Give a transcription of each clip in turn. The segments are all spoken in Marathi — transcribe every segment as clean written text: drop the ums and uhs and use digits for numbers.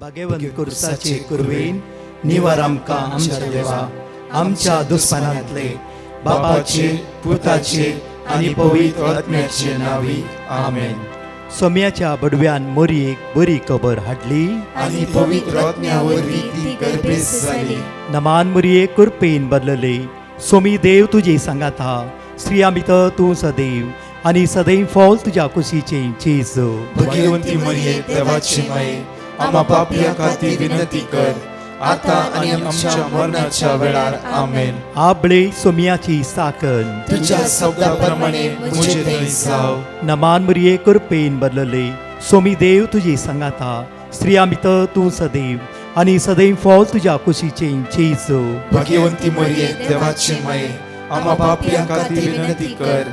भाग्यवंत कुर्साचे कुरवेन निवार आमकां आमच्या देवा आमच्या दुस्मनांतले बापाचे पुताचे आनी पवित्र आत्म्याचे नावी आमेन. सोम्याच्या बडव्यान मोरयेक बरी खबर हाडली आनी पवित्र आत्म्या वरवीं ती गर्भेस जाली. नमान मोरये कुरपेन बदलले सोमी देव तुजे सांगात हा स्त्रिया भितर तूं सदैव आनी सदैव फॉल तुज्या कुशीचे जेजू. भाग्यवंती मरिये देवाची माये आम्हा पापियां खातीर विनंती कर आता आनी आमच्या मरणाच्या वेळार आमेन. आबळे सोम्याची साकन तुझ्या शब्दाप्रमाणे मुझे थंय जाव. नमान मोरये कुरपेन बदलले सोमी देव तुजे सांगात हा स्त्रिया भितर तूं सदैव आनी सदैव फॉल तुज्या कुशीचे जेजू. भाग्यवंती मरिये देवाची माये आम्हा पापियां खातीर विनंती कर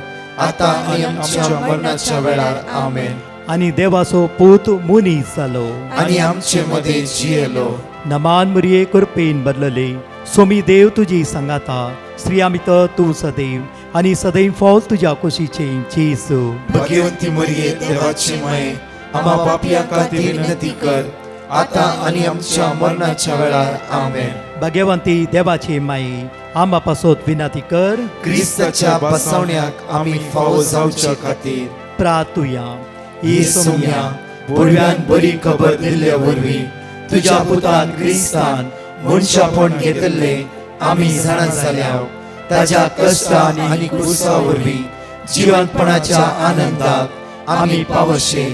आता आनी आमच्या मरणाच्या वेळार आमेन. आनी देवाचो पूत मुनीस जालो आनी आमचे मध्ये जियेलो. नमान मोरये कुरपेन बदलले सोमी देव तुजी सांगात हा स्त्रिया भितर तूं सदैव आनी सदैव फॉल तुज्या कुशीचे जेजू. भाग्यवंती मरिये देवाची माये आम्हा पापियां खातीर विनंती कर आता आनी आमच्या मरणाच्या वेळार आमेन. भाग्यवंती देवाचे माये आंबा पासोत विनंती कर क्रिस्ताच्या बसवण्याक आमी फावो जावच्या खातीर प्रार्थुया. ही सोम्या बडव्यान बरी खबर दिल्ल्या वरवीं तुज्या पुतान क्रिस्तान मनशापण घेतले आमी जाणा जाल्याव ताज्या कश्टान आनी क्रुसा वरवीं जिवंतपणाच्या आनंदाक आमी पावशे.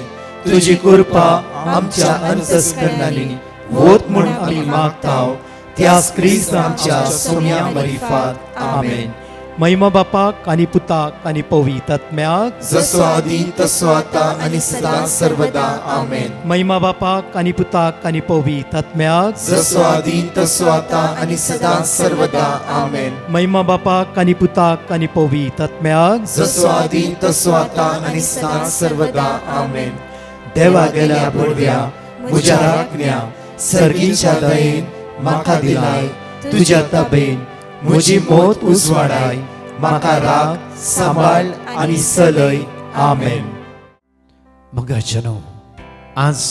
तुजी कृपा आमच्या अंतस्करणांनी वोत म्हूण आमी मागताव त्याच क्रिस्तांच्या सोम्या मरिफात आमेन. महिमा बापाक आनी पुताक आनी पवित्र आत्म्याक जसो आदी तसो आता आनी सदां सर्वदा आमेन. महिमा बापाक आनी पुताक आनी पवित्र आत्म्याक जसो आदी तसो आता आनी सदां सर्वदा आमेन. महिमा बापाक आनी पुताक आनी पवित्र आत्म्याक जसो आदी तसो आता आनी सदां सर्वदा आमेन. देवा गेल्या बडव्या म्हज्या राखण्या सर्गीच्या दयेन म्हाका दिलाय तुज्या ताबेन म्हजी मोत उजवाडाय म्हाका राख सांबाळ आनी चलय आमेन. मगाचनो आज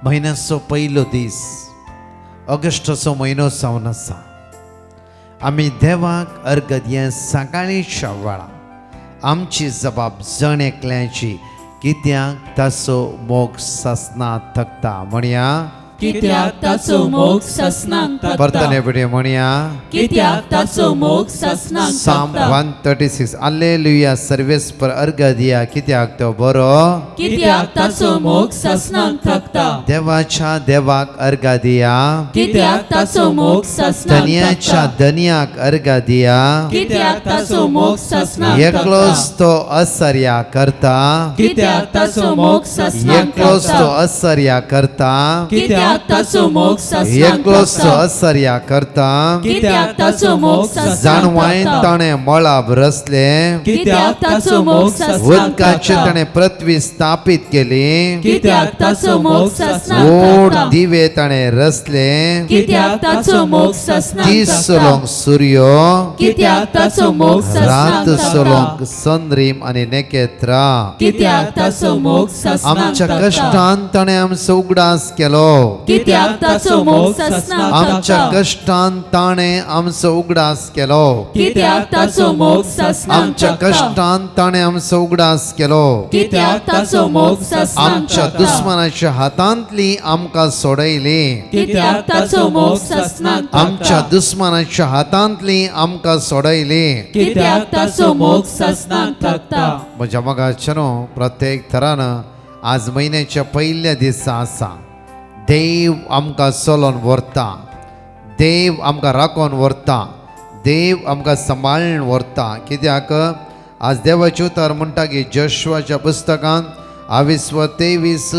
म्हयन्याचो पयलो दीस ऑगस्टाचो म्हयनो जावन आसा. आमी देवाक अर्घ दिया सकाळीच्या वेळा आमची जबाबदारी एकल्याची कित्याक ताचो मोग ससना थकता म्हणया कित्याक ताचो मोग ससनांक थकता. परतने बिडे म्हणया कित्याक ताचो मोग ससनांक साम थकता. 136 हालेलुया सर्वेस पर अर्घ दिया कित्याक तो बरो कित्याक ताचो मोग ससनांक थकता. देवाच्या देवाक अर्घ दिया कित्याक ताचो मोग ससनांक धन्याच्या थकता. धन्याक अर्घ दिया कित्याक ताचो मोग ससनांक एकलोच थकता. तो असर्या करता कित्याक ताचो मोग ससनांक एकलोच तो थकता. असर्या करता कित्याक ताचो मोग ससनांक एकलोच तो थकता. असर्या करता कित्याक ताचो मोग ससनांक जाणवायन थकता. ताणे मळा भरसले कित्याक ताचो मोग ससनांक उदकाचे थकता. ताणे पृथ्वी स्थापित केली कित्याक ताचो मोग ससनांक ओड थकता. दिवे ताणे रचले कित्याक ताचो मोग ससनांक ती थकता. सोलोंग सूर्य कित्याक ताचो मोग रात ससनांक सोलोंग थकता. संद्रीम आणि नकेत्रा कित्याक ताचो मोग ससनांक आमच्या थकता. कष्टान ताणे आमचो उगडास केलो कित्याक ताचो मोग ससनांक आमच्या थकता. कष्टान ताणे आमचो उगडास केलो कित्याक ताचो मोग ससनांक आमच्या थकता. कष्टान ताणे आमचो उगडास केलो कित्याक ताचो मोग ससनांक आमच्या थकता. दुस्मनाच्या हातांतली आमकां सोडयली कित्याक ताचो मोग ससनांक थकता. आमच्या दुस्मनाच्या हातांतली आमकां सोडयली कित्याक ताचो मोग ससनांक थकता. म्हज्या मगाचनो प्रत्येक तरान आज म्हयन्याच्या पयल्या दिसा आसा. देव आमकां चलोन व्हरता, देव आमकां राखोन व्हरता, देव आमकां सांबाळून व्हरता. कित्याक आज देवाचे उतर म्हणटा की जोशुआच्या पुस्तकांत 22:23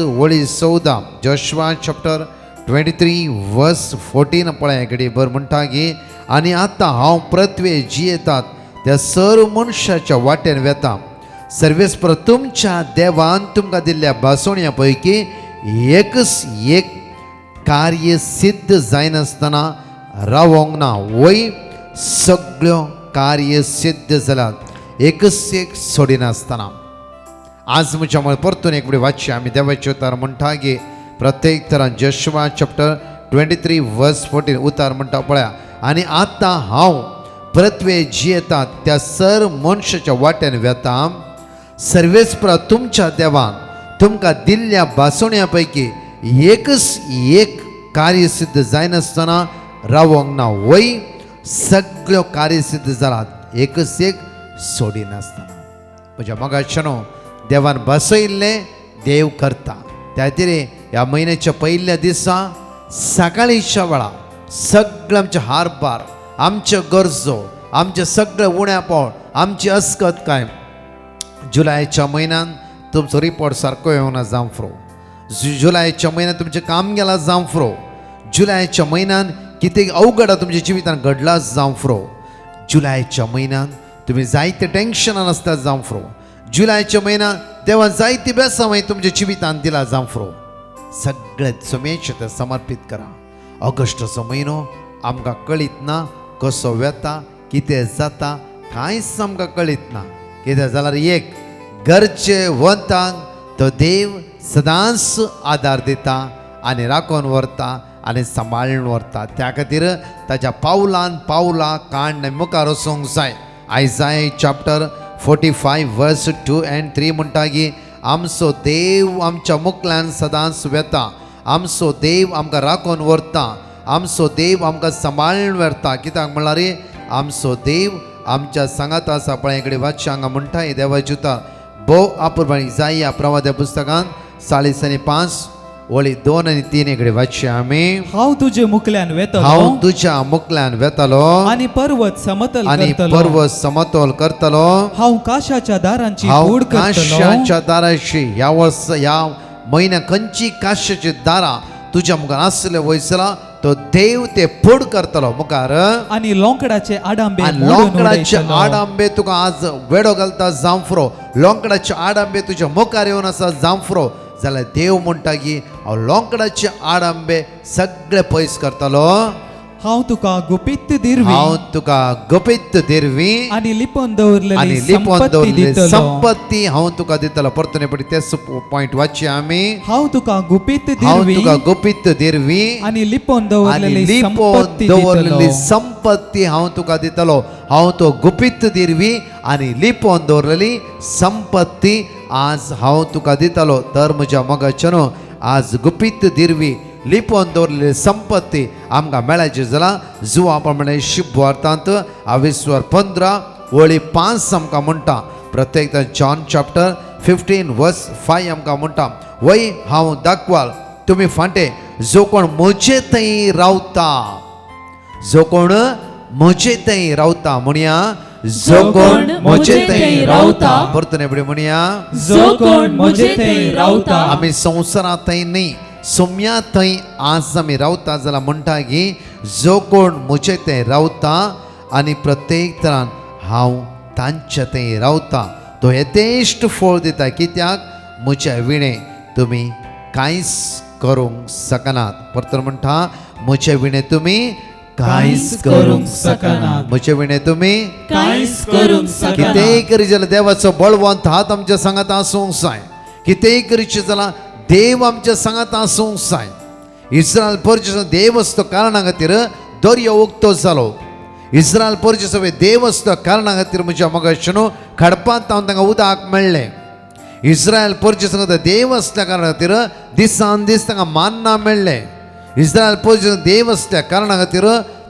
जोशुआ चॅप्टर 23 वर्स 14 पळय घडी बर म्हणटा की आनी आतां हांव पृथ्वे जियेतात त्या सर्व मनशाच्या वाटेन वेता. सर्वेस्पर तुमच्या देवान तुमकां दिल्ल्या भासोण्या पैकी एकच एक कार्य सिद्ध जायनासतना रावोंक ना. वय सगळ्यो कार्य सिद्ध जाल्यात एकच एक सोडिनासतना. आज म्हज्या परतून एक वाचचे आमी देवाचे उतर म्हणटा की प्रत्येक तरान जशुआ चॅप्टर 23 वर्स 14 उतार म्हणटा पळया. आनी आतां हांव परतवे जियेता त्या सर मनशाच्या वाट्यान वेता. सर्वेस्परा तुमच्या देवान तुमकां दिल्ल्या बासोण्या पैकी एकच एक कार्य सिद्ध जायनासतना रावोंक ना. वय सगळ्यो कार्य सिद्ध जालात एकच एक सोडिनासतना. म्हज्या मोगाचेनो देवान बसयल्ले देव करता. त्या खातीर ह्या म्हयन्याच्या पयल्या दिसा सकाळीच्या वेळा सगळे आमचे हारबार, आमच्यो गरजो, आमचे सगळे उण्यापोळ, आमची अस्कतकाय जुलायच्या म्हयन्यान तुमचो रिपोर्ट सारको येवना जावं फ्रो. जुलायच्या म्हयन्यान तुमचें काम गेलां जावं फ्रो. जुलायच्या म्हयन्यान कितें अवघड तुमच्या जिवितान घडलां जावं फ्रो. जुलायच्या म्हयन्यान तुमी जायते टेन्शनान आसता जावं फ्रो. जुलायच्या म्हयन्यान देवान जायती बेसांवय तुमच्या जिवितान दिला जावं फ्रो. सगळे सुमेश ते समर्पीत करा. ऑगस्टाचो म्हयनो आमकां कळीत ना कसो वेता, कितें जाता कांयच आमकां कळीत ना. कितें जाल्यार एक गरजेवंतांक तो देव सदांच आदार दिता आनी राखून व्हरता आनी सांबाळून व्हरता. त्या खातीर ताच्या पावलान पावलां काण मुखार वचूंक जाय. आयजाय चॅप्टर 45 वर्स 2 and 3 म्हणटा की आमचो देव आमच्या मुखल्यान सदांच वेता. आमचो देव आमकां राखून व्हरता. आमचो देव आमकां सांबाळून व्हरता. कित्याक म्हणल्यार आमचो देव आमच्या सांगात आसा. पळय इकडे वाचचें हांगा म्हणटा देवाची उतर भोव आपुरबाणी जाय ह्या प्रवाद्या पुस्तकान 45 वळी 2 आणि 3 इकडे वाचचें आमी. हांव तुजे मुखल्यान वेतलो, हांव तुज्या मुखल्यान वेतलो आनी पर्वत समतल आनी करतलो. पर्वत समतोल करतलो. हांव काशाच्या दारांची हांव कूड करतलो. काश्याच्या दाराची ह्या वर्स ह्या म्हयन्याक खंयची काश्याची दारां तुज्या मुखार आसले वयसला तो देव ते फूड करतलो मुखार. आनी लोंकडाचे आडांबे आनी मोडून लोंकडाचे उडयतलो. आडांबे तुका आज वेडो घालता जावं फ्रो. लोंकडाचे आडांबे तुज्या मुखार येवन आसा जावं फ्रो जाल्यार देव म्हणटा की हांव लोंकडाचे आडांबे सगळे पयस करतलो. हांव तुका गुपित दिरवी हांव तुका गुपित दिरवी आनी लिपोवन आनी दवरलेली लिपोवन संपत्ती दवरलेली दितलो. संपत्ती हांव तुका दितलो. परतून पडी तेच पॉयंट वाचचे आमी. हांव तुका गुपित हांव दिरवी तुका गुपित दिरवी आनी लिपोवन आनी दवरलेली लिपोवन संपत्ती दवरलेली दितलो. संपत्ती हांव तुका दितलो. हांव तो गुपित दिरवी आनी लिपोवन दवरलेली संपत्ती आज हांव तुका दितलो. तर म्हज्या मोगाचेनो आज गुपित दिरवी लिपोवन दवरलेली संपत्ती आमकां मेळाची जाल्यार जुवा प्रमाणे शुभवार्तांत 15 वळी 5 आमकां म्हणटा. प्रत्येक जॉन चॅप्टर 15 वर्स 5 आमकां म्हणटा वय हांव दाखवाल तुमी फांटे जो कोण म्हजे थंय रावता. जो कोण म्हजे थंय रावता म्हणया. जो कोण म्हजे थंय रावता. परतून एपडी म्हणया. जो कोण म्हजे थंय रावता. आमी संवसारांत थंय न्ही सोम्या थंय आज आमी रावता जाल्यार म्हणटा की जो कोण म्हजे थंय रावता आनी प्रत्येक तरान हांव तांचे थंय रावता तो येतेश्ट फळ दिता. कित्याक म्हजे विणे तुमी कांयच करूंक शकनात. परतून म्हणटा म्हजे विणे तुमी कांयच करूंक शकनात. म्हजे विणे तुमी कांयच करूंक शकनात. कितेंय करी जाल्यार देवाचो बळवंत हात आमच्या सांगात आसूंक जाय. कितेंय करीचे जाल्यार देव आमच्या सांगात आसूंक जाय. इस्रायल परदेशांत देव आसतो कारणा खातीर दर्यो उक्तो जालो. इस्रायल परदेशांत देव आसतो कारणा खातीर म्हज्या मोगाचेनो खडपांत हांव तांकां उदक मेळ्ळें. इस्रायल परदेशांत देव आसल्या कारणा खातीर दिसान दीस तांकां मान्ना मेळ्ळें. इस्रायल परदेशांत देव आसल्या कारणा खातीर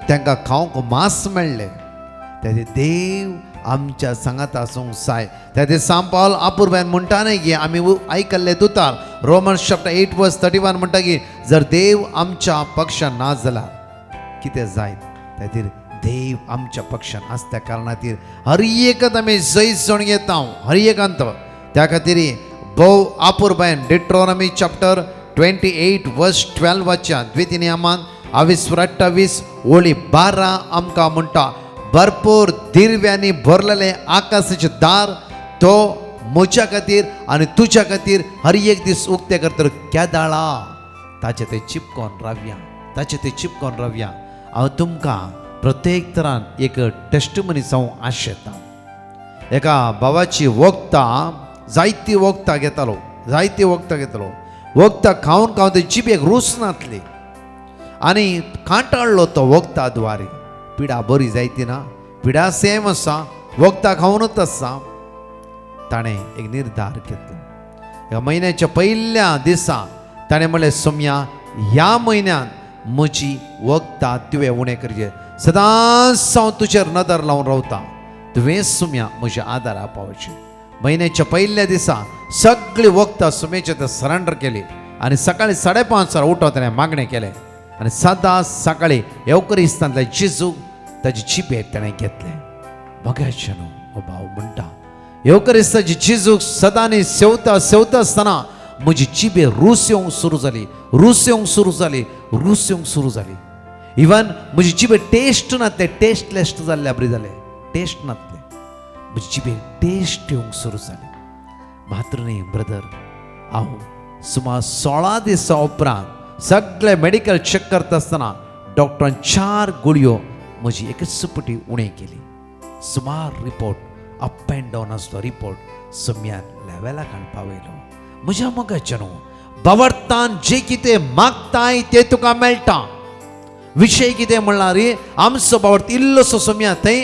तांकां खावंक मांस मेळ्ळें. तें देव आमच्या सांगात आसूंक जाय. त्या ते सांग पावल आपुरबायन म्हणटा न्ही की आमी आयकल्ले तुतार रोमन्स चॅप्टर 8 वर्स 31 म्हणटा की जर देव आमच्या पक्षान ना जाल्यार कितें जायत. त्या खातीर देव आमच्या पक्षान आसल्या कारणातीर हर एकत आमी जय जण घेता. हर एकांत त्या खातीर भोव आपुरबायन डिट्रोनॉमी चॅप्टर 28 वर्स 12 वाच्या द्वितीनियमान 28 वळी 12 आमकां म्हणटा भरपूर दिरव्यांनी भरलेले आकाशाचे दार तो म्हज्या खातीर आनी तुज्या खातीर हर एक दीस उक्ते करता. केदाळा ताचे ते चिपकोन रावया. ताचे ते चिपकोन रावया. हांव तुमकां प्रत्येक तरान एक टेस्टमनी जावं आशेता. एका भावाची वक्ता जायती वक्ता घेतालो. वखदां खावन खावन ते जिबेक रूच नातली आनी कांटाळ्ळो तो वखदा द्वारे. पिडा बरी जायती ना, पिडा सेम आसा, वखदां खावनूच आसा. ताणें एक निर्धार घेतलो. ह्या म्हयन्याच्या पयल्या दिसा ताणें म्हणलें, सोम्या, ह्या म्हयन्यात म्हजी वखदां तुवें उणें करचें. सदांच हांव तुजेर नदर लावन रावता, तुवें सुम्या म्हज्या आदारा पावचें. म्हयन्याच्या पयल्या दिसा सगळीं वखदां सुमेचे ते सरेंडर केली आनी सकाळीं 5:30 उठोन ताणें मागणें केलें आनी सदांच सकाळीं येवकरिस्तांतल्या जेजूक ताची जिबेर ताणें घेतलें. बघायचें न्हू, हो भाव म्हणटा, येवकरिस्ताची जेजूक सदांनी सेवता सेवता आसतना म्हजी जिबेर रूच येवंक सुरू जाली, रूच येवंक सुरू जाली, रूच येवंक सुरू जाली. इवन म्हजी जिबेर टेस्ट नातले, टेस्टलेस जाल्ल्या बरी जालें, टेस्ट नातले, म्हजी जिबेर टेस्ट येवंक सुरू जाली. मात्र न्ही ब्रदर, हांव सुमार 16 दिसां उपरांत सगळे मेडिकल चेक करता आसतना डॉक्टरान 4 गुळयो म्हजी एकच पटी उणें केली. सुमार रिपोर्ट अप एंड डावन आसलो रिपोर्ट सम्यान लेवलाक हाडपा वयलो. म्हज्या मोगाचें न्हू, बावरतान जें कितें मागताय तें तुका मेळटा. विशय कितें म्हणल्यार आमचो बावर्त इल्लोसो सम्या थंय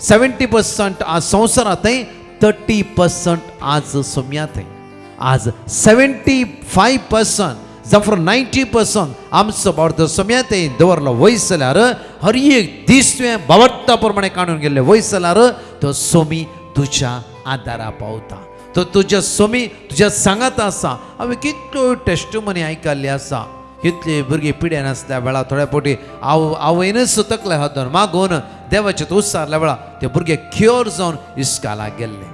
70% आज संवसारांत थंय, 30% आज सम्या थंय. आज 75% जावं 90% आमचो बावर्त सम्या थंय दवरलो. वयस जाल्यार हर एक दीस तुवें बावर्ता प्रमाणे काडून गेल्ले. वयस जाल्यार तो सोमी तुज्या आदारा पावता. तो तुज्या सोमी तुज्या सांगात आसा. हांवें कितल्यो टेस्टमनी आयकल्ली आसा. कितले भुरगे पिड्यान आसल्या वेळा थोड्या पोटी आवयनच तकले हातून मागून देवाचे उत्सारल्या वेळा ते भुरगे क्युअर जावन इस्कालाक गेल्ले.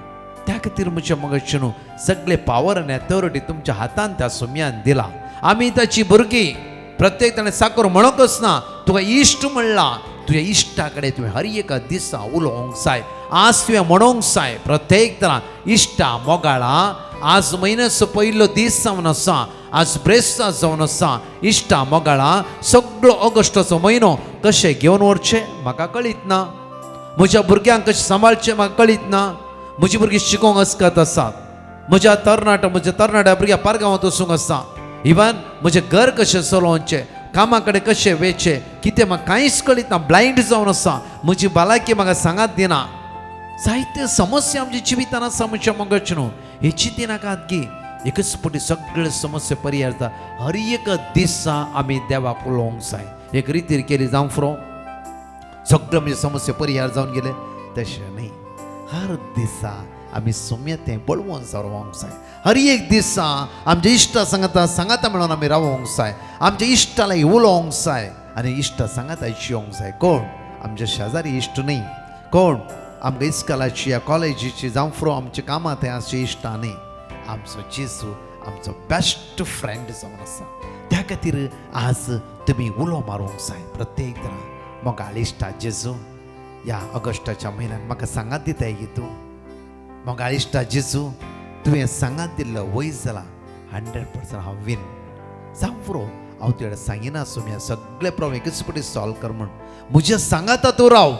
त्या खातीर म्हज्या मोगाचें न्हू, सगळे पावर आनी अथॉरिटी तुमच्या हातान त्या सोम्यान दिला. आमी ताची भुरगीं. प्रत्येक ताणें साकर म्हणोकच ना, तुका इश्ट म्हणला, तुज्या इश्टा कडेन तुवें हर एका दिसा उलोवंक जाय. आज तुवें म्हणोंक जाय प्रत्येक तरां इश्टा मोगाळा. आज म्हयन्याचो पयलो दीस जावन आसा, आज ब्रेस्तां जावन आसा. इश्टा मोगाळा सगळो ऑगस्टाचो म्हयनो कशें घेवन वरचें म्हाका कळीत ना. म्हज्या भुरग्यांक कशें सांबाळचें म्हाका कळीत ना. म्हजीं भुरगीं शिकोवंक आसतात आसात. म्हज्या तरणाट्या भुरग्या पारगांवांत वचूंक आसा. इवन म्हजें घर कशें चलोवचें, कामा कडेन कशें वेचें, कितें म्हाका कांयच कळीत ना. ब्लायंड जावन आसा. म्हजी भलायकी म्हाका सांगात दिना. जायत्यो समस्या आमच्या जिवितान आसा म्हज्या मोगाचें न्हू. हे चिंती नाकात की एकच पटी सगळे समस्या परिहार जाता. हर एक दिसा आमी देवाक उलोवंक जाय. एक रितीर केली जावं फुरो सगळे म्हणजे समस्या परिहार जावन गेले तशें न्ही. हर दिसा आमी सोम्यातें बळवून रावंक जाय. हर एक दिसा आमच्या इश्टा सांगाता मेळोन आमी रावोंक जाय. आमच्या इश्टा लागीं उलोवंक जाय आनी इश्टा सांगाता जियोंक जाय. कोण आमच्या शेजारी इश्ट न्ही, कोण आमकां इस्कॉलाची या कॉलेजीची जावं फुरो आमच्या कामां थंय आमचे इश्टा न्ही. आमचो जेजू आमचो बेस्ट फ्रेंड जावन आसा. त्या खातीर आज तुमी उलो मारूंक जाय. प्रत्येक तरां मोगाळ इश्टा जेजू, ह्या ऑगस्टाच्या म्हयन्यान म्हाका सांगात दिताय की तूं. मोगाळ इश्टा जेजू, तुवें सांगात दिल्लो वयस जाला 100% हांव विन जावं फुरो हांव तुवें सांगिना सोम्या सगळे प्रॉब्लेम एकच पटी सॉल्व कर म्हूण. म्हज्या सांगाता तूं राव.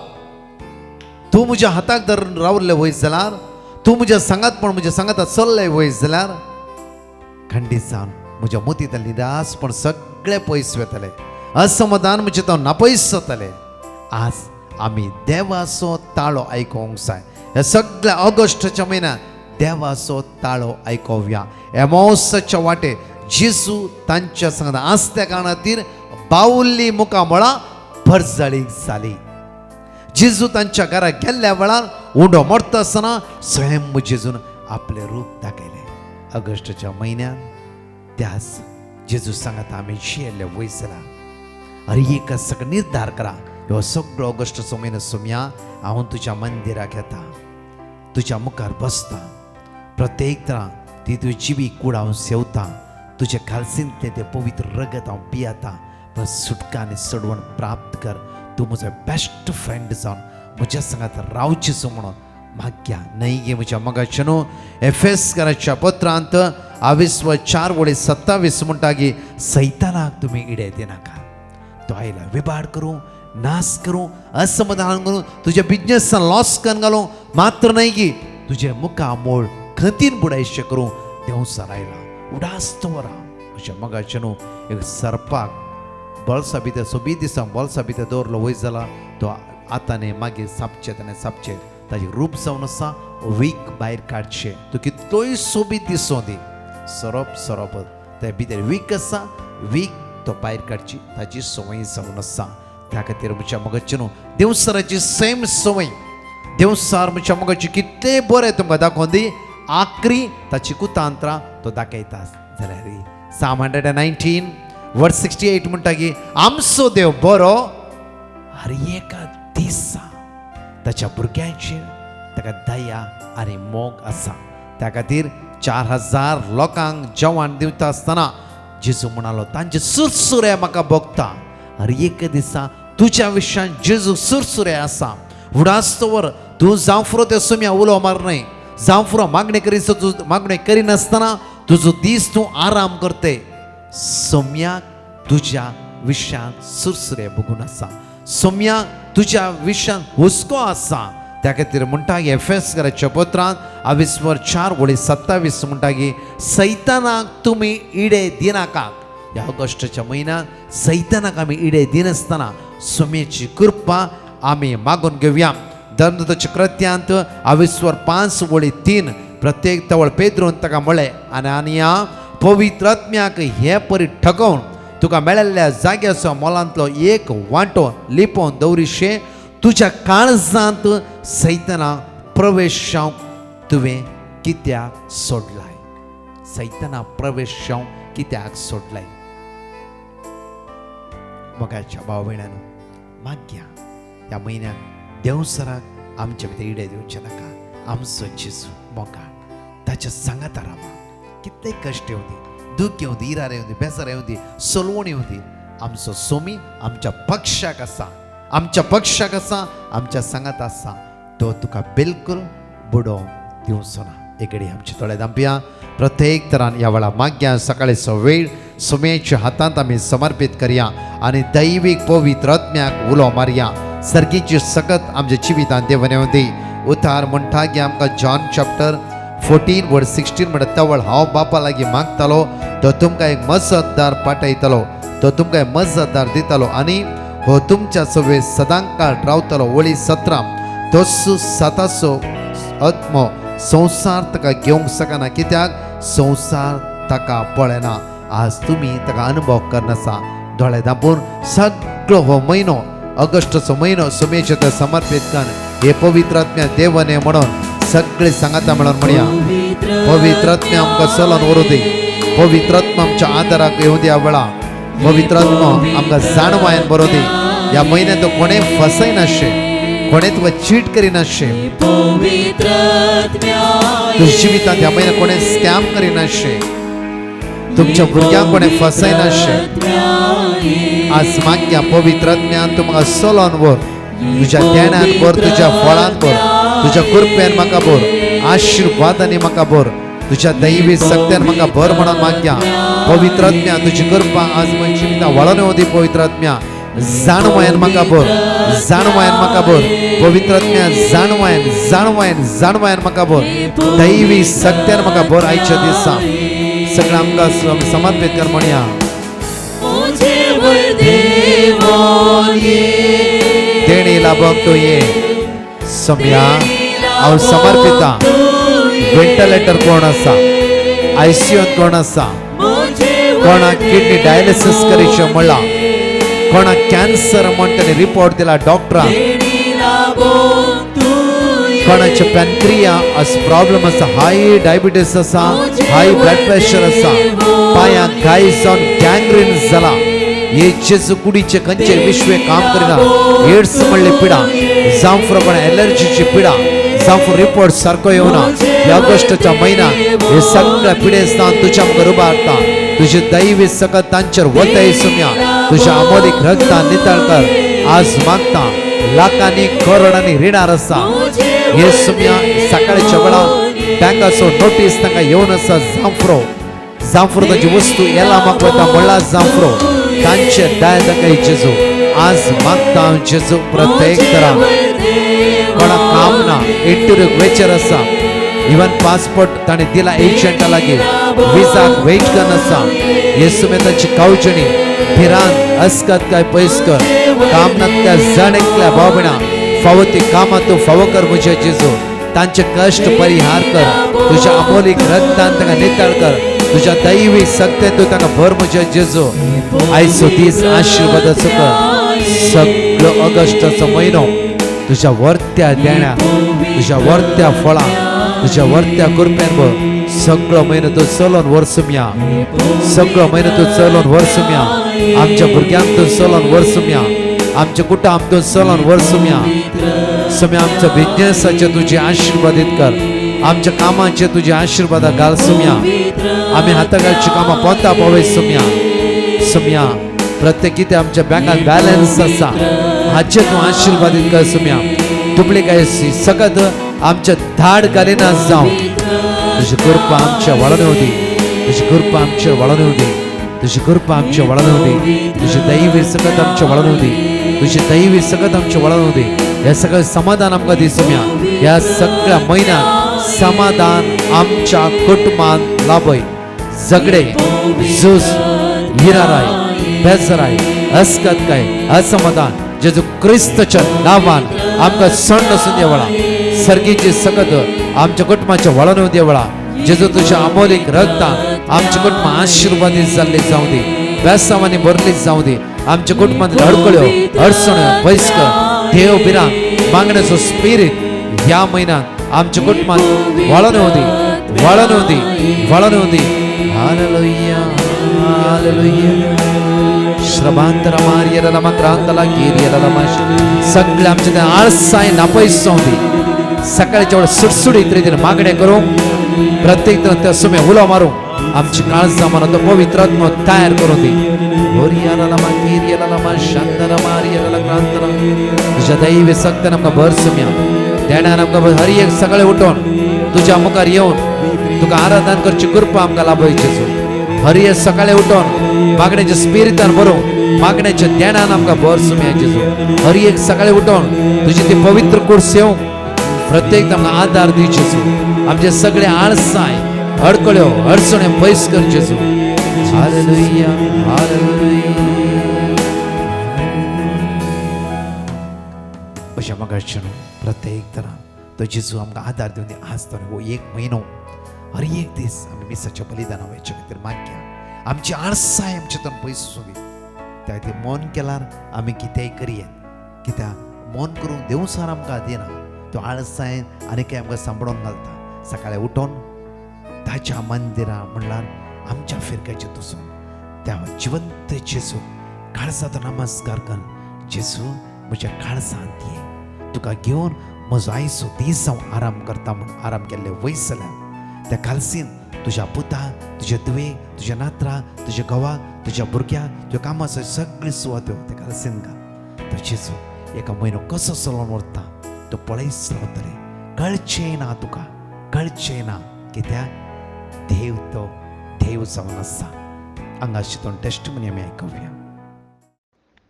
तूं म्हज्या हाताक धरून रावल्ले वयस जाल्यार, तूं म्हज्या सांगात पण म्हज्या सांगाता चल्ले वयस जाल्यार खंडीत जावन म्हज्या मोतींतले निराश पण सगळे पयस वतले. असमाधान म्हणजे तो नापयस जातले. आज आमी देवाचो ताळो आयकोवंक जाय. हे सगळ्या ऑगस्टाच्या म्हयन्यात देवाचो ताळो आयकोवया. एमॉसाच्या वाटे जेजू तांच्या सांगता आसल्या कारणातीर बावुल्ली मुखामळां भरजळीक जाली. जेजू तांच्या घराक गेल्ल्या वेळार उंडो मोडटा आसतना स्वयं जेजून आपले रूप दाखयले. ऑगस्टाच्या म्हयन्यान त्याच जेजू सांगता आमी जियेल्ले वयस जाला. हर एक सगळो निर्धार करा. ह्यो सगळो ऑगस्टाचो म्हयनो सोम्या हांव तुज्या मंदिराक येता, तुज्या मुखार बसता. प्रत्येक तरां ती तुजी जिवी कूड हांव सेवता. तुजे खालसींतले ते पवित्र रगत हांव पियेता. बस सुटका आनी सडवण प्राप्त कर. तूं म्हजो बेस्ट फ्रेंड जावन म्हज्या सांगात रावचेचो म्हणून माग्या. न्हय गे म्हज्या मोगाचें न्हू. एफेसकाराच्या पत्रांत 22:4-27 म्हणटा की सैतानाक तुमी इडे दिनाका. तो आयला विबाड करूं, नाश करूं, असमाधान करूं, तुज्या बिजनेसान लॉस करून घालूं. मात्र न्हय की तुजे मुखा मोळ खंतीन बुडायशें करूं. देंवसार आयला. उडास दवरा म्हज्या मगाचे न्हू एक सरपाक बळसा भितर सोबीत दिसा बळसा भितर दवरलो वयर जाला तो आतांनी मागीर सापचे ताणें सापचे ताजें रूप जावन आसा वीक भायर काडचें तूं कितलोय सोबीत दिसो दी सरप सरप ते भितर वीक आसा वीक तो भायर काडची ताची संवय जावन आसा त्या खातीर म्हज्या मगाचे न्हू देवसराची सेम संवय देवसार म्हज्या मगाची कितले बरें तुमकां दाखोवन दी आखरी ताची कुतांत्रां तो दाखयता जाल्यार Psalm 119 वर्स 68 म्हणटा की आमचो देव बरो हर एका दिसा ताच्या भुरग्यांचेर ताका दया आनी मोग आसा त्या खातीर 4000 लोकांक जेवण दिवता आसतना जेजू म्हणालो तांचे सुरसुरे म्हाका भोगता हर एक दिसा तुज्या विशयान जेजू सुरसुरे आसा उडास्तवर तूं जावफरो त्या सुम्या उलो मारनय जावफरो मागणी करी मागणी करिनासतना तुजो दीस तूं आराम करते सोम्याक तुज्या विशयान सुरसुरे भोगून आसा सोम्याक तुज्या विशयान हुस्को आसा त्या खातीर म्हणटा की एफेसकाराच्या पत्रांत 22:4-27 म्हणटा की सैतानाक तुमी इडे दिनाकात ह्या ऑगस्टाच्या म्हयन्यांत सैतानाक आमी इडे दिनासतना सोम्याची कृपा आमी मागून घेवया धर्मदूताच्या कृत्यांत 22:5-3 प्रत्येक तवळ पेद्रोन ताका म्हळें आनी पवित्र आत्म्याक हे परी ठगोवन तुका मेळिल्ल्या जाग्याचो मोलांतलो एक वांटो लिपोवन दवरिशे तुज्या काळजांत सैतानाक प्रवेश जावंक तुवें कित्याक सोडलाय सैतानाक प्रवेश जावंक कित्याक सोडलाय मोगाच्या भाव भयणांनो माग्या ह्या म्हयन्याक देवसराक आमचे भितर इडे दिवचे नाका आमचो जेजू मोगा ताच्या सांगाता रावा कितले कश्ट येऊ दी दुख येऊ दी इरार येऊ दी बेजार येऊ दी सोलवण येऊ दी आमचो सोमी आमच्या पक्षाक आसा आमच्या सांगात आसा तो तुका बिलकुल बुडो दिवचो ना एकडे आमचे थोडे दांपया प्रत्येक तरान ह्या वेळा माग्या सकाळीचो वेळ सोम्याच्या हातांत आमी समर्पित करया आनी दैवीक पवित्र आत्म्याक उलो मारया सर्गीची सकत आमच्या जिवितांत देवान येवं दी उतार म्हणटा की आमकां जॉन चॅप्टर 14:16 म्हणटा तवळ हांव बापा लागीं मागतालो तो तुमकां एक मजतदार पाठयतलो तो तुमकां एक मजतदार दितलो आनी हो तुमच्या सवे सदांकाळ रावतलो वळी 17 तोच साताचो आत्मो संवसार ताका घेवंक शकना कित्याक संवसार ताका पळयना आज तुमी ताका अनुभव करनासा दोळे धांपून सगळो हो म्हयनो ऑगस्टचो म्हयनो सोमेचे ते समर्पित कर हे पवित्र आत्म्या देवने म्हणून सगळे सांगाता म्हणून म्हणया पवित्र आत्म्या आमकां चलोन व्हरू दी पवित्र आत्मा आमच्या आदाराक येवं दी ह्या वेळा पवित्र आत्मा आमकां जाणवायन बरो दी ह्या म्हयन्यांत कोणें फसयनाशे कोणें तुका चीट करिनाशे तुज्या जिवितांत ह्या म्हयन्यांत कोणें स्कॅम करिनाशे तुमच्या भुरग्यांक कोणें फसयनाशे आज माग्या पवित्र आत्म्यान तुमकां चलोन व्हर तुज्या ध्यानान भर तुज्या फळान भर तुज्या कृपेन म्हाका भर आशिर्वादांनी म्हाका भर तुज्या दैवी सक्त्यान म्हाका भर म्हणून माग्या पवित्र आत्म्या तुजी कृपा आज म्हज्या जिवितांत वळोन येवं दी पवित्र आत्म्या जाणवायन म्हाका भर म्हाका भर पवित्र आत्म्या जाणवायन म्हाका भर दैवी सक्त्यान म्हाका भर आयच्या दिसा सगळें आमकां समर्पित कर म्हणया देणी लाभोंक तूं ये सोम्या हांव समर्पिता वेंटिलेटर कोण आसा आयसीयूंत कोण आसा कोणाक किडनी डायलिसीस करीचे म्हणला कोणाक कॅन्सर म्हण ताणें रिपोर्ट दिला डॉक्टरान कोणाचे पॅनक्रिया अस प्रॉब्लेम आसा हाय डायबिटीस आसा हाय ब्लड प्रेशर आसा पांयांक घाय जावन गँग्रीन जाला हे जेजू कुडीचे खंयचे विश्वे काम करिना एड्स म्हणली पिडा जावं फुडें एलर्जीची पिडा जावं रिपोर्ट सारको येवना ह्या ऑगस्टच्या म्हयन्यात हे सगळ्या पिडेस्तान तुज्या मुखार उबारता तुजी दैवी सकत तांचेर वतय सुम्या तुज्या अमोलीक रक्तान नितळ कर आज मागता लाखांनी करोडांनी रिणार आसा हे सुम्या सकाळच्या वेळार बँकाचो नोटीस तांकां येवन आसा जांफ्रो ताची वस्तू येला म्हाका वता म्हणला जांफ्रो तांचे दाय ताका जेजू आज मागता जेजू प्रत्येक तरां कोणाक काम ना इंटरव्यूक वेचर आसा इवन पासपोर्ट ताणें दिला एजंटा लागीं विजाक वेट करनासा येसू में ताची कावचणी भिरान अस्कत काय पयस कर कामनातल्या जणेकल्या बाबणा फावती कामातू फावो कर मुझे जेजू तांचे कष्ट परिहार कर तुझ्या अमोलिक रक्तान तांकां नितळ कर तुझ्या दैवी सत्तेन तू तांकां भर मुझे जेजू आयचो दीस आशीर्वादाचो कर सगळो ऑगस्टाचो म्हयनो तुझ्या वर्त्या देण्या तुझ्या वर्त्या फळां तुझ्या वर्त्या कृपेन भर सगळो म्हयनो तू चलोन वर्सुम्या सगळो म्हयनो तू चलोन वर्सुम्या आमच्या भुरग्यांतून चलोन वर्सुम्या आमच्या कुटुंबातून चलोन वर्सुम्या समय आमच्या बिझनेसाचे तुझे आशीर्वादित कर आमच्या कामाचे तुझे आशीर्वाद घाल सुम्या आम्ही हातागालची कामां पोता पावय सुम्या प्रत्येक कितें आमच्या बँकात बॅलन्स आसा हाचे तूं आशीर्वादित कर सुम्या डुप्लिकेट सकत आमच्या धाड घालिना जावं तुझी कृपा आमच्या वळण होती तुझी कृपा आमच्या वळण होती तुझी कृपा आमच्या वळण होती तुझी दैवी सकत आमच्या वळण होती तुझी दैवी सकत आमच्या वळण होती हे सगळं समाधान आमकां दिसुम्या ह्या सगळ्या म्हयन्यात समाधान आमच्या कुटुंबांत लाभय झगडे झूज हिराराय बेजाराय अस्कत काय असमाधान जेजू क्रिस्तच्या नावान आमकां सण नसून देवळा सर्गीची सकत आमच्या कुटुंबाच्या वळण देवळा जेजू तुझ्या अमोलिक रक्तान आमच्या कुटुंब आशीर्वादीत जाल्ले जावं दी वेसावांनी भरली जावं दी आमच्या कुटुंबांत अडकळ्यो अडचण्यो पयस्कर देव बिरां मागण्याचो स्पिरीट ह्या महिन्यात आमच्या कुटुंबात वळण होती हालेलुया हालेलुया श्रभांतरा मारियला लमा क्रांतला गिरियला लमा सगळे आमचे त्या आळसाय नापयस जावं सकाळच्या वेळ सुटसुडीत रीतीने मागण्या करू प्रत्येक जण त्या सुमे उलो मारू आमची काळजा मना तो पवित्र आत्मा तयार करून दे होरियाला लमा गिरियला लमा शांतरा मारियला क्रांतला तुझ्या दैवी सक्तीन आमकां भर सुम्या देण्यान आमकां हर एक सकाळी उठोन तुझ्या मुखार येवन तुका आराधन करची कृपा आमकां लाभय जेजू हर एक सकाळी उठोन मागण्याच्या स्पिरितान भरूं मागण्याच्या ध्यानान आमकां भर सुम्या जेजू हर एक सकाळी उठोन तुजी ती पवित्र कुर्स येवं प्रत्येक आमकां आदार दी जेजू आमचे सगळे आळसाय अडकळ्यो अडचण्यो पयस कर जेजू हालेलुया हालेलुया अशा मगाच्या प्रत्येक तरां तो जेजू आमकां आदार दिवन दी आज तर हो एक म्हयनो हर एक दीस आमी मिसाच्या बलिदाना वयच्या खातीर मागया आमची आळसाय आमचेतून पयस सुवी त्या खातीर मौन केल्यार आमी कितेंय करयेत कित्याक मौन करूंक देव सर आमकां दिना तो आळसायेन आनी काय आमकां सांबाळून घालता सकाळी उठोन ताच्या मंदिरा म्हणल्यार आमच्या फिरक्याचे तुसून त्या जिवंत जेजू काळजाचो नमस्कार कर जेजू म्हज्या काळजांत ये तुका घेवन म्हजो आयचो दीस हांव आराम करता म्हूण आराम केल्ले वयसल्यान त्या कालसीन तुज्या पुता तुज्या दुवे तुज्या नात्रा तुज्या घोवा तुज्या भुरग्यां तुज्या कामाचो सगळी सुवात्यो त्या कालसीन घाल तो जेजू एका म्हयनो कसो चलोवन व्हरता तो पळयस रावतले कळचें ना तुका कळचें ना कित्याक देव तो देव जावन आसा हांगा चिंतून टेस्टमनी आमी आयकुया.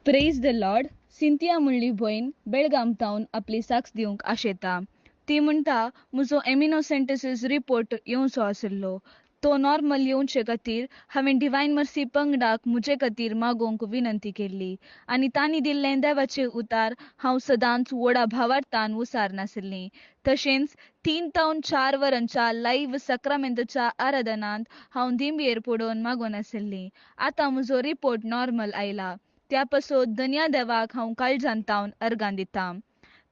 Praise the lord. सिंथिया म्हणली भयण बेळगाम तावन आपली साक्ष दिवंक आशेता. ती म्हणटा म्हजो एमिनोसेंटेसीस रिपोर्ट येवचो आशिल्लो तो नॉर्मल येवचे खातीर हांवें डिवायन मर्सी पंगडाक म्हजे खातीर मागोवंक विनंती केल्ली आनी तांणी दिल्लें देवाचें उतार हांव सदांच व्हडा भावार्थान उसारनाशिल्लीं. तशेंच 3 ते 4 वरांच्या लायव्ह सक्रामेंतच्या आराधनांत हांव दिंबयेर पडोवन मागोवन आशिल्लीं. आतां म्हजो रिपोर्ट नॉर्मल आयला त्या पासत धन्या देवाक हांव काळजांतावन अर्गां दितां.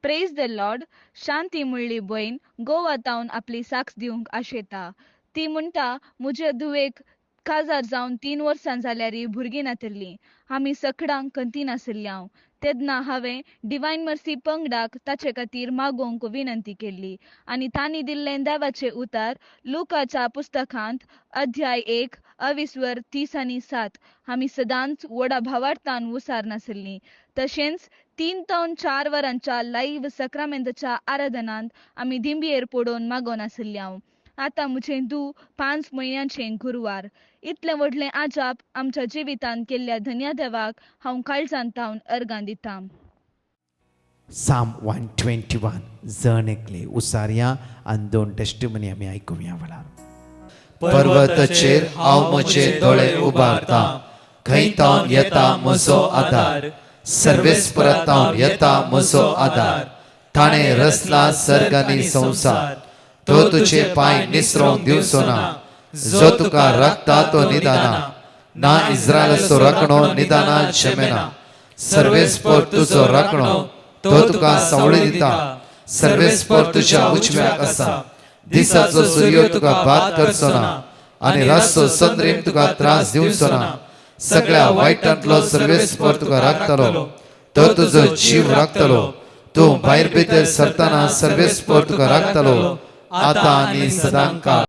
Praise the Lord. शांती म्हणली भयण गोवा तावन आपली साक्ष दिवंक आशेता. ती म्हणटा म्हजे धुवेक काजार जावन 3 वर्सां जाल्यार भुरगीं नातिल्लीं. आमी सखडांक कंती नाशिल्ल्या तेन्ना हांवें डिवायन मर्सी पंगडाक ताचे खातीर मागोवंक विनंती केल्ली आनी तांणी दिल्लें देवाचें उतार लुकाच्या पुस्तकांत अध्याय 1 अविस्वर 30 आनी 7 आमी सदांच व्हडा भावार्थान उसारनाशिल्लीं. तशेंच 3 ते 4 वरांच्या लायव्ह सक्रामेंतच्या आराधनांत आमी दिंबयेर पडोवन मागोवन आशिल्ल्या. आतां म्हजें धूव 5 म्हयन्यांचें गुरवार. इतलें व्हडलें आजाप आमच्या जिवितांत केल्ल्या धन्या देवाक हांव काळजांतावन अर्गां दितां. साम 121 जण एकले उसारया आनी 2 टेस्टिमनी आमी आयकुया वेळार. पर्वताचेर हांव म्हजे दोळे उबारता खंयतावन येता म्हजो आदार सर्वेस्परांतावन येता म्हजो आदार ताणें रचला सर्ग आनी संवसार तो तुजे पांय निसरोवंक दिवचो ना जो तुका राखता तो निदाना ना इस्रायलाचो राखणो निदाना जमेना सर्वेस्पर तुजो राखणो तो तुका सावळी दिता सर्वेस्पर तुज्या उजव्याक आसा दिसाचो सूर्य तुका बाद करचो ना आनी रातचो चंद्रीम तुका त्रास दिवचो ना सगळ्या वायटांतलो सर्वेस्पर तुका राखतलो तो तुजो जीव राखतलो तूं भायर भितर सरतना सर्वेस्पर तुका राखतलो आतां आनी सदांकाळ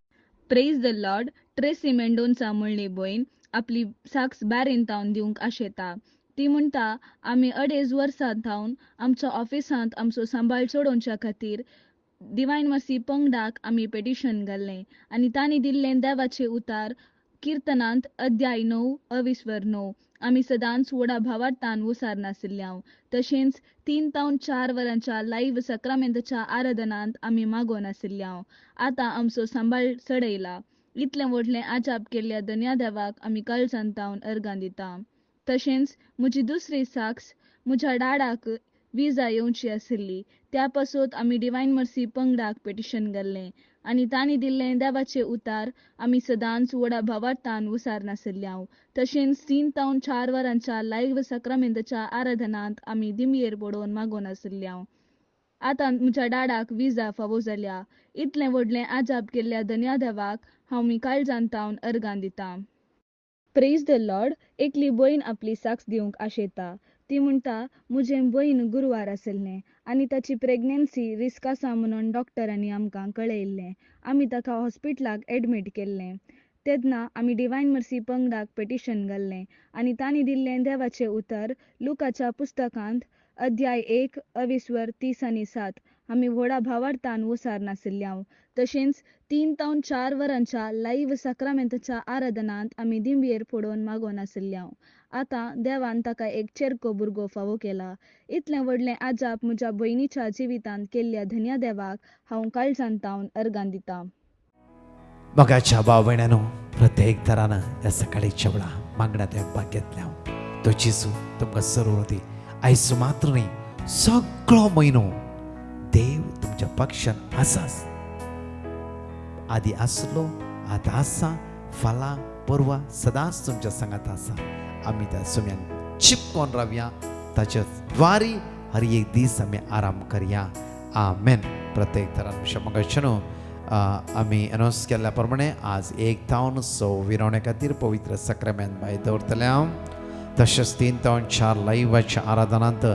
प्रेज द लॉर्ड. ट्रेसी मेंडोनचा म्हणली भयण आपली साक्स बारेन तावन दिवंक आशेता. ती म्हणटा आमी अडेज वर्सां थावन आमच्या ऑफिसांत आमचो सांबाळ चडोवच्या खातीर डिवायन मसी पंगडाक आमी पेटिशन घाल्लें आनी तांणी दिल्लें देवाचें उतार किर्तनांत अध्याय 9 अविस्वर 9 आमी सदांच व्हडा भावार्थान उसार नाशिल्ल्या. तशेंच 3 तावन 4 वरांच्या लायव्ह सक्रामेंतच्या आराधनांत आमी मागोवन आशिल्ल्या. आतां आमचो सांबाळ चडयला. इतलें व्हडलें आजाप केल्ल्या धन्या देवाक आमी काळजान तावन अर्गां दिता. तशेंच म्हजी दुसरी साक्स म्हज्या डाडाक विजा येवची आशिल्ली. त्या पासत आमी डिवायन मर्सी पंगडाक पेटिशन घाल्लें आनी तांणी दिल्लें देवाचें उतार आमी सदांच व्हडा भावार्थान उसार नाशिल्ल्या. तशेंच 3 तावन 4 वरांच्या लायव्ह सक्रामेंतच्या आराधनांत आमी दिमयेर पडोवन मागोवन आशिल्ल्या. आतां म्हज्या डाडाक विजा फावो जाल्या. इतलें व्हडलें आजाप केल्ल्या धन्या देवाक हांव मी काळजान तावन अर्गां दिता. Praise the Lord. एकली भयण आपली साक्स दिवंक आशेता. ती म्हणटा म्हजें भयण गुरवार आशिल्लें आनी ताची प्रेग्नन्सी रिस्क आसा म्हणून डॉक्टरांनी आमकां कळयल्लें. आमी ताका हॉस्पिटलाक एडमीट केल्लें. तेन्ना आमी डिवायन मर्सी पंगडाक पेटिशन घाल्लें आनी तांणी दिल्लें देवाचें उतर लुकाच्या पुस्तकांत अध्याय 1 अविस्वर 30 आनी 7 आमी व्हडा भावार्थान उसार नाशिल्ल्या. तशेंच 3 तावन 4 वरांच्या लायव्ह सक्रामेंतच्या आराधनांत आमी दिमयेर पडोवन मागोवन आशिल्ल्या. आतां देवान ताका एक चेरको भुरगो फावो केला. इतलें व्हडलें आजाप म्हज्या भयणीच्या जिवितांत केल्ल्या धन्या देवाक हांव काळजान तावन अर्गां दिता. मोगाच्या भाव भयणांनो, प्रत्येक तरान ह्या सकाळीच्या वेळा मागण्यात भाग घेतल्या. तो जेजू तुमकां सर्व दी. आयज मात्र न्ही, सगळो म्हयनो देव तुमच्या पक्षान आसाच. आदी आसलो, आतां आसा, फाल्यां परवा सदांच तुमच्या सांगात आसा. आमी त्या सुम्यान चिपकोन रावया. ताच्या द्वारी हर एक दीस आमी आराम करया. आमेन. प्रत्येक तरान मोगाच्यानो आमी अनाउन्स केल्ल्या प्रमाणे आज 1 तावन 6 विरवणे खातीर पवित्र सक्रामेंत भायर दवरतल्या. तशेंच 3 तावन 4 लायव्हाच्या आराधनांत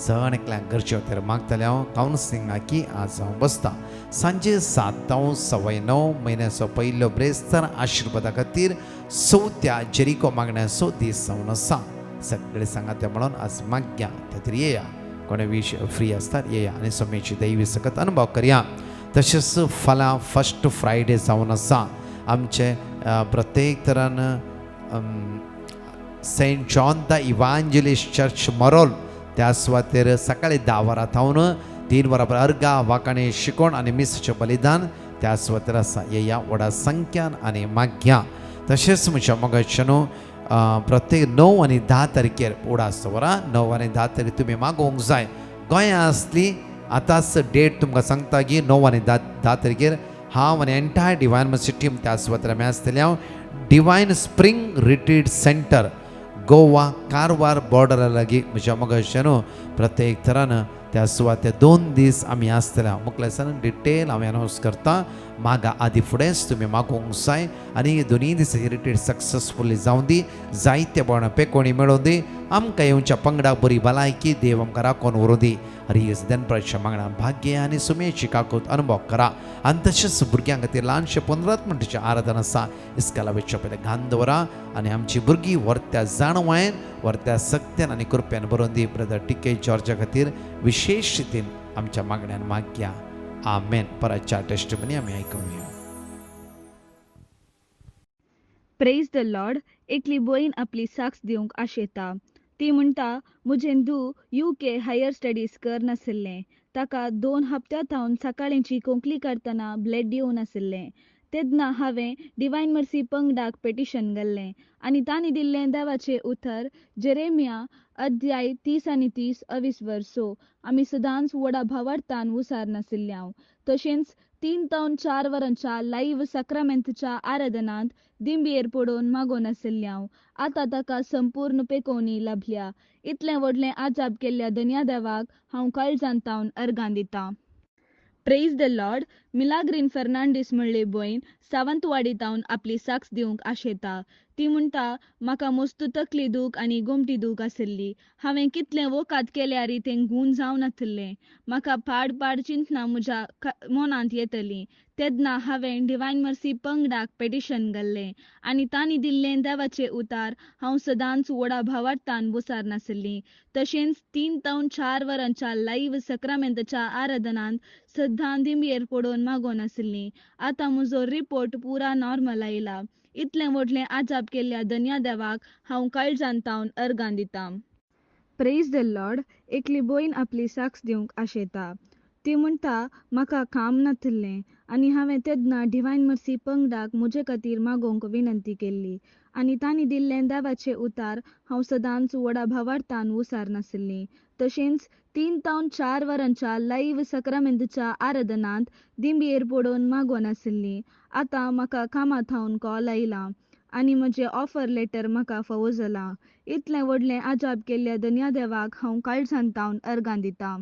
सण एकल्याक गरजे खातीर मागतल्या. कावन्सिलिंगाकी आज हांव बसता. सांजे 7 तावन 9:15 म्हयन्याचो पयलो ब्रेस्तार आशिर्वादा खातीर 4थ्या जेरिको मागण्याचो दीस जावन आसा. सगळे सांगाते म्हणून आज माग्या खातीर येया. कोणे विश फ्री आसतात येया आनी सोमेची दैवी सकत अनुभव करया. तशेंच फाल्यां फर्स्ट फ्रायडे जावन आसा. आमचे प्रत्येक तरान saint John the evangelist church Marol त्या सुवातेर सकाळी 10 वरां थावन 3 वरां अर्गा वाकाणे शिकोण आनी मिसाचें बलिदान त्या सुवातेर आसा. येया व्हडा संख्यान आनी माग्या. तशेंच म्हज्या मोगाच्यानो प्रत्येक 9 आनी 10 तारखेर उडास वरां 9 आनी 10 तारीख तुमी मागोवंक जाय. गोंयां आसली आतांच डेट तुमकां सांगता की 9 आनी 10 तारखेर हांव आनी एंटायर डिवायन मर्सी टीम त्या सुवातेर आमी आसतल्या. Divine spring retreat centre Goa Karwar बॉर्डरा लागीं म्हज्या मोगाच्यानो प्रत्येक तरान त्या सुवातेर 2 दीस आमी आसतल्या. मुखलेसान डिटेल हांव अनाउन्स करता. मागा आदी फुडेंच तुमी मागोवंक जाय आनी दोनूय दिसाची रिट्रीट सक्सेसफुली जावं दी. जायते बोण पेकोणी मेळोवन दी. आमकां येवच्या पंगडाक बरी भलायकी देव आमकां राखून व्हरूं दी. हरियस देनपराच्या मागणां भाग्य आनी सुमेची काकूत अनुभव करा. आनी तशेंच भुरग्यां खातीर ल्हानशें 15 मिनटाचें आराधना आसा. इस्काला वेच्या पयलें घान दवरा आनी आमची भुरगीं व्हरत्या जाणवायेन व्हरत्या सक्त्यान आनी कृपेन बरोवन दी. ब्रदर टिके जॉर्जा खातीर विशेष रितीन आमच्या मागण्यान माग्या. आमेन. परतच्या टेस्टिमनी आमी आयकुया. Praise the Lord. एकली भयण आपली साक्स दिवंक आशेता. ती म्हणटा म्हजें धूव UK हायर स्टडीज कर नाशिल्लें. ताका 2 हप्त्या थावन सकाळींची कोंकली काडटना ब्लड येवन आशिल्लें. तेन्ना हांवें डिवायन मर्सी पंगडाक पेटिशन घाल्लें आनी तांणी दिल्लें देवाचें उतर जेरेमिया अध्याय 30 आनी 30 वर्सो आमी सदांच व्हडा भावार्थान उसार नाशिल्ल्यां तशेंच 3 ते 4 वरांच्या लायव्ह साक्रामेंतच्या आराधनांत दिंबयेर पडोवन मागोवन नाशिल्ल्यां आतां ताका संपूर्ण पेकोवणी लाभल्या इतलें व्हडलें आजाप केल्ल्या धन्या देवाक हांव काळजांतावन अर्गां दितां. Praise the Lord. Milagrin Fernandes म्हणली भयण सावंतवाडीतावन आपली साक्ष दिवंक आशेता. ती म्हणटा, म्हाका मस्त तकली दूख आनी गोमटी दूख आशिल्ली. हांवें कितलें वोकात केल्यारय तें गूण जावं नासलें. म्हाका पाड पाड चिंतनां म्हज्या मनांत येतलीं. तेन्ना हांवें डिवायन मर्सी पंगडाक पेटिशन घाल्लें आनी तांणी दिल्लें देवाचें उतार हांव सदांच व्हडा भावार्थान बुसार नाशिल्लीं. तशेंच 3 ते 4 वरांच्या लायव्ह सक्रमेंतच्या आराधनांत सद्दां दिंबयेर पडोवन मागोवन नाशिल्लीं. आतां म्हजो रिपोर्ट पुरा नॉर्मल आयला. इतलें व्हडलें आजाप केल्ल्या धन्या देवाक हांव काळजांतावन अर्गां दितां. Praise the Lord. एकली भयण आपली साक्ष दिवंक आशेता. ती म्हणटा, म्हाका काम नासलें आनी हांवें तेन्ना डिवायन मर्सी पंगडाक म्हजे खातीर मागोवंक विनंती केल्ली आनी तांणी दिल्लें देवाचें उतार हांव सदांच व्हडा भावार्थान उसार नाशिल्लीं. तशेंच 3 ते 4 वरांच्या लायव्ह सक्रमेंतच्या आराधनांत दिंबयेर पडोवन मागोवन नाशिल्लीं. आतां म्हाका कामांतावन कॉल आयला आनी म्हजें ऑफर लेटर म्हाका फावो जालां. इतलें व्हडलें आजाप केल्ल्या धन्या देवाक हांव काळजांतावन अर्गां दितां.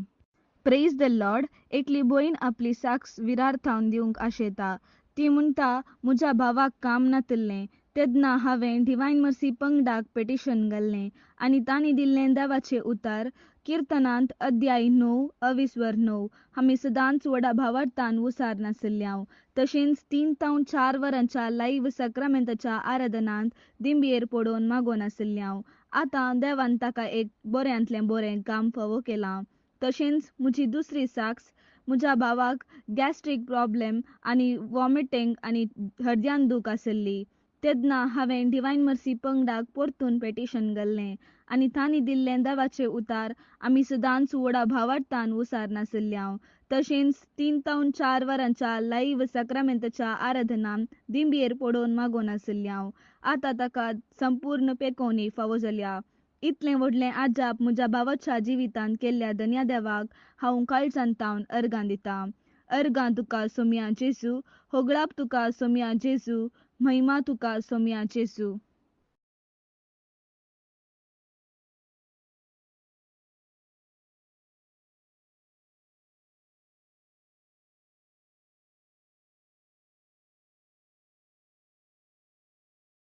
Praise the Lord. एकली भयण आपली साक्ष विरार्थावन दिवंक आशेता. ती म्हणटा, म्हज्या भावाक काम नासलें तेन्ना हांवें डिवायन मर्सी पंगडाक पेटिशन घाल्लें आनी तांणी दिल्लें देवाचें उतर किर्तनांत अध्याय 9 वर 9 आमी सदांच व्हडा भावार्थान उसार नाशिल्ल्यां. तशेंच 3 ते 4 वरांच्या लायव्ह सक्रमेंतच्या आराधनांत दिंबयेर पडोवन मागोवन नाशिल्ल्यां. आतां देवान ताका एक बऱ्यांतलें बरें काम फावो केलां. तशेंच म्हजी दुसरी साक्ष, म्हज्या भावाक गॅस्ट्रीक प्रॉब्लेम आनी वॉमिटींग आनी हृदयान दूख आशिल्ली. तेन्ना हांवें डिवायन मर्सी पंगडाक परतून पेटिशन घाल्लें आनी तांणी दिल्लें देवाचें उतार आमी सदांच व्हडा भावार्थान उसार नाशिल्ल्यां. तशेंच 3 ते 4 वरांच्या लायव्ह सक्रमेंतच्या आराधनांत दिंबयेर पडोवन मागोवन नाशिल्ल्यां. आतां ताका संपूर्ण पेकोवणी फावो जाल्या. इतलें व्हडलें आजाप म्हज्या भावाच्या जिवितांत केल्ल्या धन्या देवाक हांव काळजांतावन अर्गां दितां. अर्गां तुका सोम्या जेजू. होगळाप तुका सोम्या जेजू. महिमा तुका सोम्या जेजू.